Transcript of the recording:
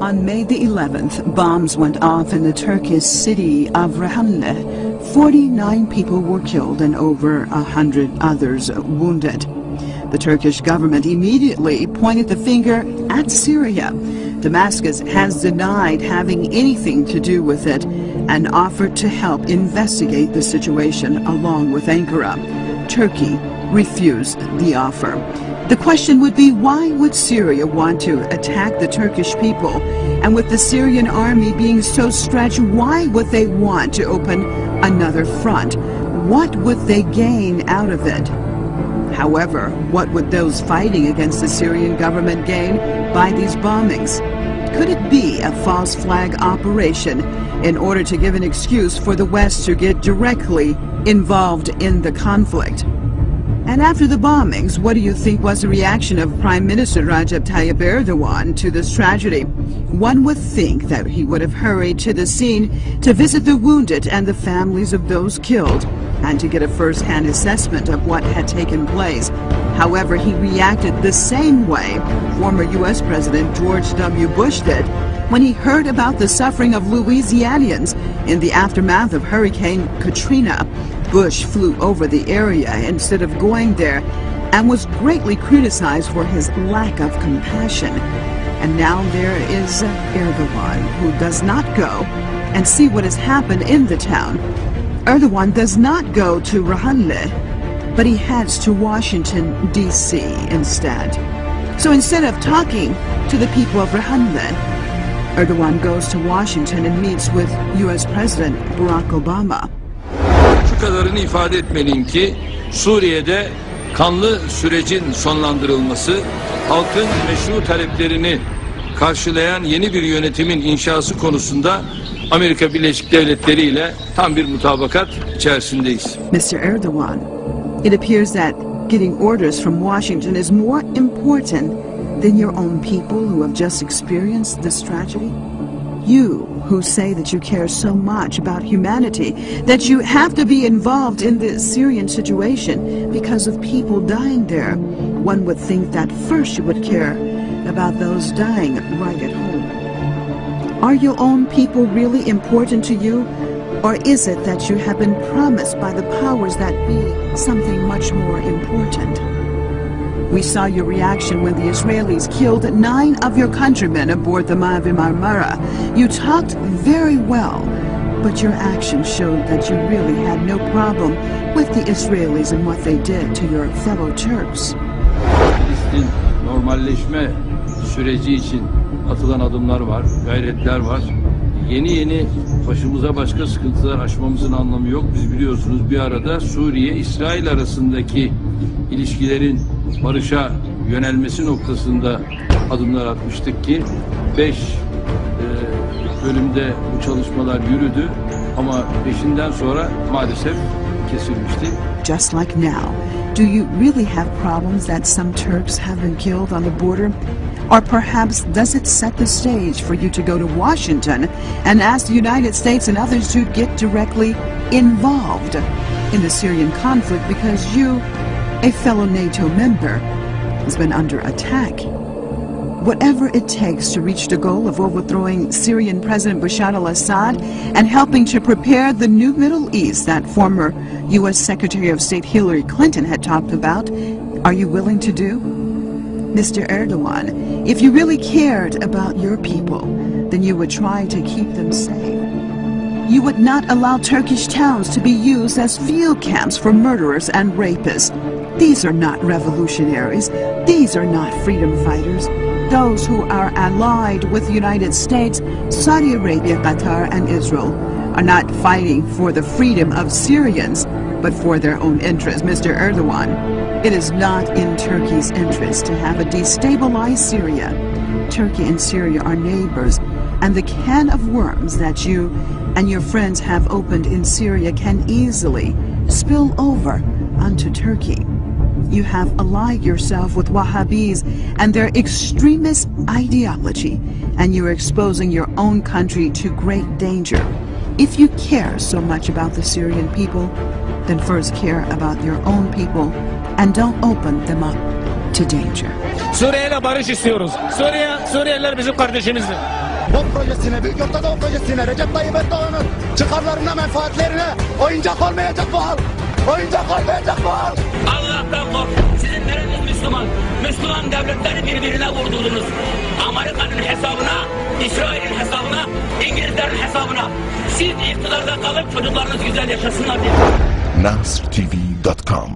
On May the 11th, bombs went off in the Turkish city of Rahanle. 49 people were killed and over 100 others wounded. The Turkish government immediately pointed the finger at Syria. Damascus has denied having anything to do with it and offered to help investigate the situation along with Ankara. Turkey refused the offer. The question would be, why would Syria want to attack the Turkish people? And with the Syrian army being so stretched, why would they want to open another front? What would they gain out of it? However, what would those fighting against the Syrian government gain by these bombings? Could it be a false flag operation in order to give an excuse for the West to get directly involved in the conflict? And after the bombings, what do you think was the reaction of Prime Minister Recep Tayyip Erdogan to this tragedy? One would think that he would have hurried to the scene to visit the wounded and the families of those killed and to get a first-hand assessment of what had taken place. However, he reacted the same way former U.S. President George W. Bush did when he heard about the suffering of Louisianians in the aftermath of Hurricane Katrina. Bush flew over the area instead of going there and was greatly criticized for his lack of compassion. And now there is Erdogan, who does not go and see what has happened in the town. Erdogan does not go to Rahanle, but he heads to Washington, D.C. instead. So instead of talking to the people of Rahanle, Erdogan goes to Washington and meets with U.S. President Barack Obama. Şu kadarını ifade etmeliyim ki Suriye'de kanlı sürecin sonlandırılması, halkın meşru taleplerini karşılayan yeni bir yönetimin inşası konusunda Amerika Birleşik Devletleri ile tam bir mutabakat içerisindeyiz. Mr. Erdogan, it appears that getting orders from Washington is more important than your own people who have just experienced this tragedy. You who say that you care so much about humanity, that you have to be involved in the Syrian situation because of people dying there. One would think that first you would care about those dying right at home. Are your own people really important to you? Or is it that you have been promised by the powers that be something much more important? We saw your reaction when the Israelis killed 9 of your countrymen aboard the Mavi Marmara. You talked very well, but your actions showed that you really had no problem with the Israelis and what they did to your fellow Turks. Filistin normalleşme süreci için atılan adımlar var, gayretler var. Yeni başımıza başka sıkıntılar açmamızın anlamı yok. Biz biliyorsunuz bir arada Suriye-İsrail arasındaki ilişkilerin barışa yönelmesi noktasında adımlar atmıştık ki 5 bölümde bu çalışmalar yürüdü ama 5'inden sonra maalesef kesilmişti. Just like now, do you really have problems that some Turks have been killed on the border? Or perhaps does it set the stage for you to go to Washington and ask the United States and others to get directly involved in the Syrian conflict because you, a fellow NATO member, has been under attack? Whatever it takes to reach the goal of overthrowing Syrian President Bashar al-Assad and helping to prepare the new Middle East that former U.S. Secretary of State Hillary Clinton had talked about, are you willing to do? Mr. Erdogan, if you really cared about your people, then you would try to keep them safe. You would not allow Turkish towns to be used as field camps for murderers and rapists. These are not revolutionaries. These are not freedom fighters. Those who are allied with the United States, Saudi Arabia, Qatar, and Israel are not fighting for the freedom of Syrians, but for their own interests. Mr. Erdogan, it is not in Turkey's interest to have a destabilized Syria. Turkey and Syria are neighbors, and the can of worms that you and your friends have opened in Syria can easily spill over onto Turkey. You have allied yourself with Wahhabis and their extremist ideology, and you're exposing your own country to great danger. If you care so much about the Syrian people, then first care about your own people and don't open them up to danger. Suriye'yle barış istiyoruz. Suriyeliler bizim kardeşimizdir. BOP projesine, Büyük Orta Doğu projesine, Recep Tayyip Erdoğan'ın çıkarlarına, menfaatlerine oyuncak olmayacak bu halk. Oyuncak olmayacak bu halk. Allah'tan kork. Sizin nereniz Müslüman? Müslüman devletleri birbirine vurdurdunuz. Amerika'nın hesabına, İsrail'in hesabına, İngilizlerin hesabına. Siz iktidarda kalıp çocuklarınız güzel yaşasınlar diye. NasrTV.com